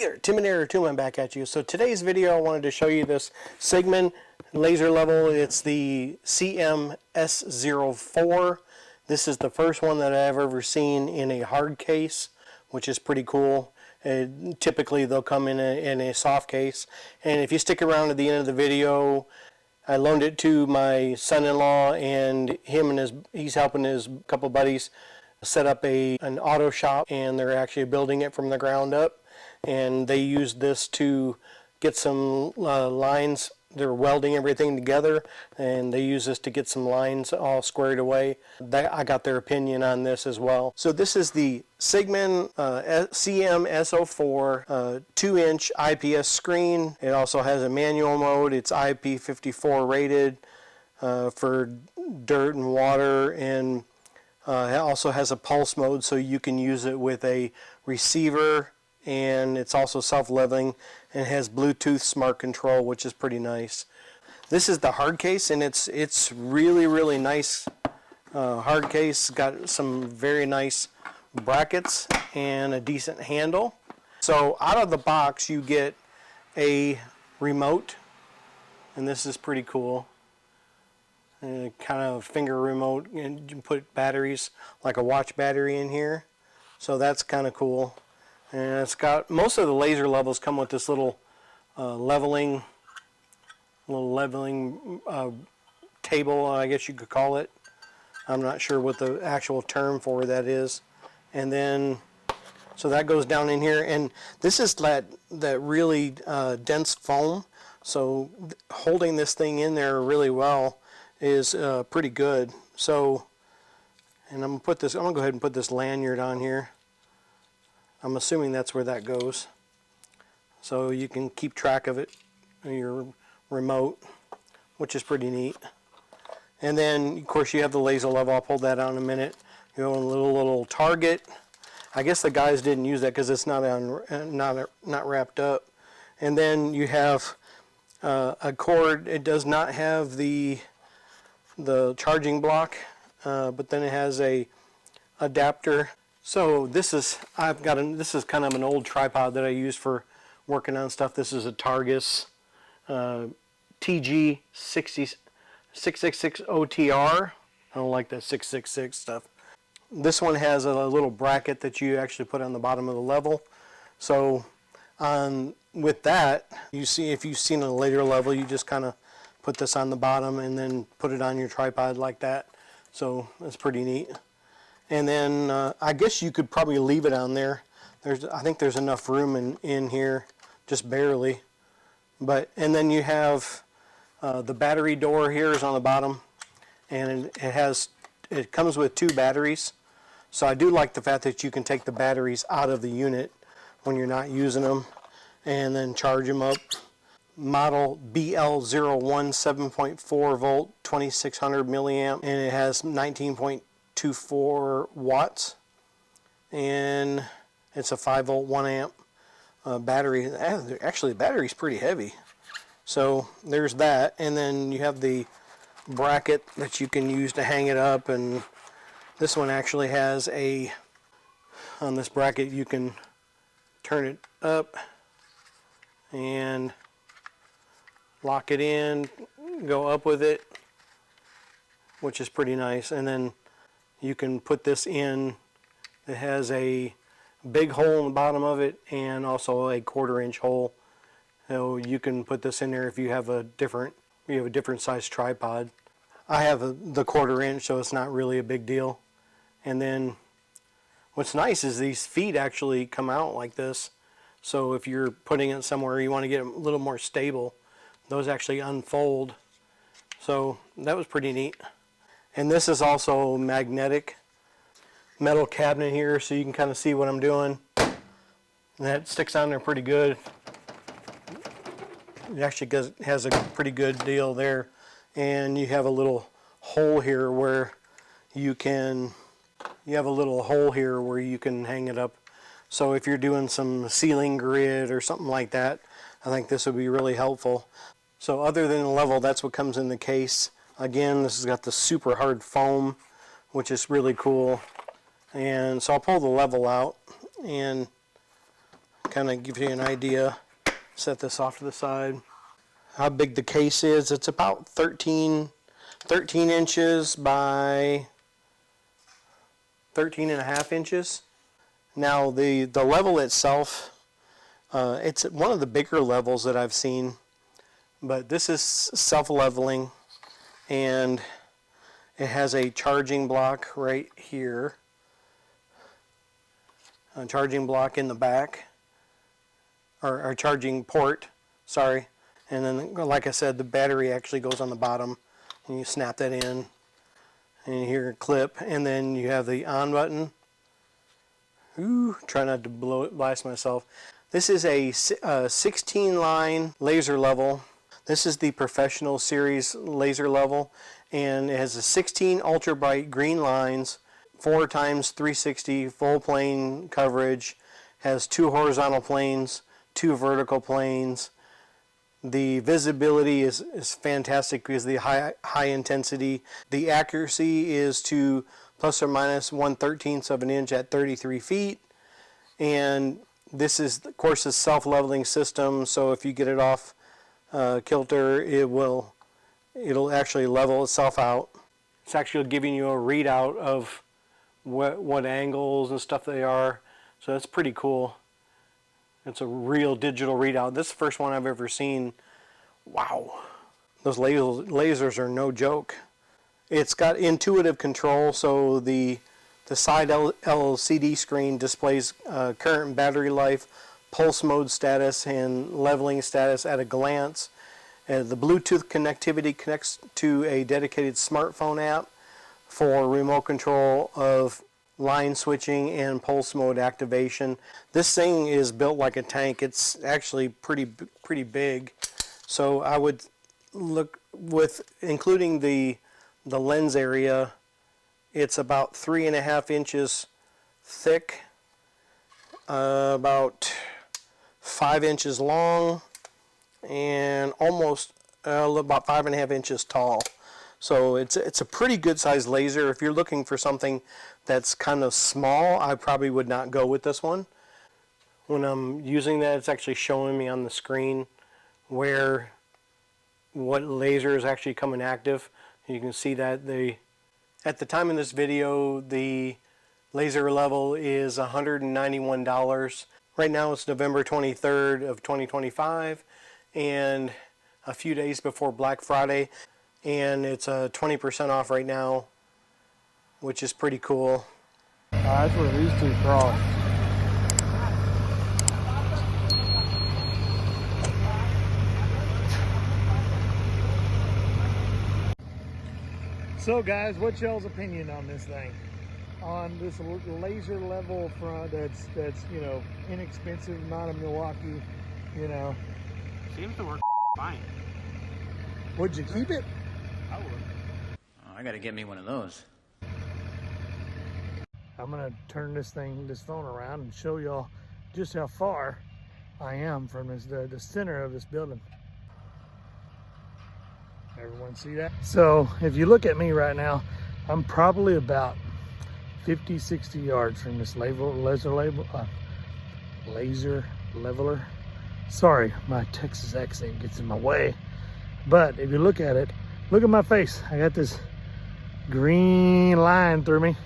Hey there, Tim and Eric back at you. So today's video I wanted to show you this Sigman laser level. It's the CM-S04. This is the first one that I've ever seen in a hard case, which is pretty cool. Typically they'll come in a soft case. And if you stick around to the end of the video, I loaned it to my son-in-law, and he's helping his couple buddies set up an auto shop, and they're actually building it from the ground up. And they use this to get some lines. They're welding everything together, and they use this to get some lines all squared away. I got their opinion on this as well. So this is the Sigman CM-S04 2-inch IPS screen. It also has a manual mode. It's IP54 rated for dirt and water, and it also has a pulse mode, so you can use it with a receiver. And it's also self-leveling and has Bluetooth smart control, which is pretty nice. This is the hard case, and it's really nice hard case. Got some very nice brackets and a decent handle. So out of the box you get a remote, and this is pretty cool. Kind of finger remote, and you can put batteries like a watch battery in here, so that's kind of cool. And it's got, most of the laser levels come with this little leveling table, I guess you could call it. I'm not sure what the actual term for that is. And then, so that goes down in here, and this is that really dense foam. So holding this thing in there really well is pretty good. So, and I'm gonna go ahead and put this lanyard on here. I'm assuming that's where that goes, so you can keep track of it, your remote, which is pretty neat. And then of course you have the laser level. I'll pull that out in a minute. You have a little target. I guess the guys didn't use that because it's not wrapped up. And then you have a cord. It does not have the charging block, but then it has a adapter. So this is this is kind of an old tripod that I use for working on stuff. This is a Targus TG666 OTR. I don't like that 666 stuff. This one has a little bracket that you actually put on the bottom of the level. So with that, you see, if you've seen a later level, you just kind of put this on the bottom and then put it on your tripod like that. So that's pretty neat. And then I guess you could probably leave it on there. I think there's enough room in here, just barely. And then you have the battery door here is on the bottom, and it comes with 2 batteries. So I do like the fact that you can take the batteries out of the unit when you're not using them, and then charge them up. Model BL01 7.4 volt 2600 milliamp, and it has 19.24 watts, and it's a 5 volt 1 amp battery. Actually the battery's pretty heavy, so there's that. And then you have the bracket that you can use to hang it up, and this one actually has on this bracket you can turn it up and lock it in, go up with it, which is pretty nice. And then you can put this in. It has a big hole in the bottom of it and also a 1/4 inch hole. So you can put this in there if you have a different size tripod. I have the 1/4 inch, so it's not really a big deal. And then what's nice is these feet actually come out like this. So if you're putting it somewhere you want to get a little more stable, those actually unfold. So that was pretty neat. And this is also magnetic. Metal cabinet here, so you can kind of see what I'm doing. And that sticks on there pretty good. It actually has a pretty good deal there. And you have a little hole here where you can hang it up. So if you're doing some ceiling grid or something like that, I think this would be really helpful. So other than the level, that's what comes in the case. Again, this has got the super hard foam, which is really cool. And so I'll pull the level out and kind of give you an idea. Set this off to the side. How big the case is, it's about 13 inches by 13.5 inches. Now the level itself, it's one of the bigger levels that I've seen, but this is self-leveling, and it has a charging block right here, a charging block in the back, or a charging port, sorry, and then like I said, the battery actually goes on the bottom, and you snap that in, and you hear a clip, and then you have the on button. Ooh, try not to blast myself. This is a 16 line laser level. This is the professional series laser level, and it has a 16 ultra bright green lines, 4x360 full plane coverage, has 2 horizontal planes, 2 vertical planes. The visibility is fantastic because of the high intensity. The accuracy is to plus or minus 1/13 of an inch at 33 feet. And this is, of course, a self-leveling system, so if you get it off kilter, it'll actually level itself out. It's actually giving you a readout of what angles and stuff they are, so that's pretty cool. It's a real digital readout. This is the first one I've ever seen. Wow, those lasers are no joke. It's got intuitive control, so the side LCD screen displays current and battery life, pulse mode status, and leveling status at a glance. The Bluetooth connectivity connects to a dedicated smartphone app for remote control of line switching and pulse mode activation. This thing is built like a tank. It's actually pretty big. So I would look with, including the lens area, it's about 3.5 inches thick, about 5 inches long, and almost about 5.5 inches tall. So it's a pretty good sized laser. If you're looking for something that's kind of small, I probably would not go with this one. When I'm using that, it's actually showing me on the screen what laser is actually coming active. You can see that at the time of this video, the laser level is $191. Right now it's November 23rd of 2025, and a few days before Black Friday, and it's 20% off right now, which is pretty cool. That's where these two cross. So guys, what's y'all's opinion on this thing? On this laser level front that's you know, inexpensive, not a Milwaukee, you know. Seems to work fine. Would you keep it? I would. Oh, I gotta get me one of those. I'm gonna turn this phone around and show y'all just how far I am from the center of this building. Everyone see that? So if you look at me right now, I'm probably about 50-60 yards from this laser leveler. Sorry, my Texas accent gets in my way. But if you look at it, look at my face. I got this green line through me.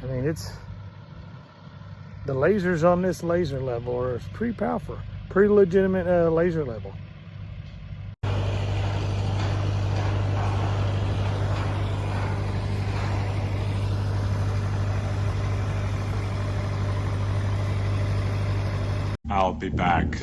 I mean, the lasers on this laser level are pretty powerful, pretty legitimate laser level. I'll be back.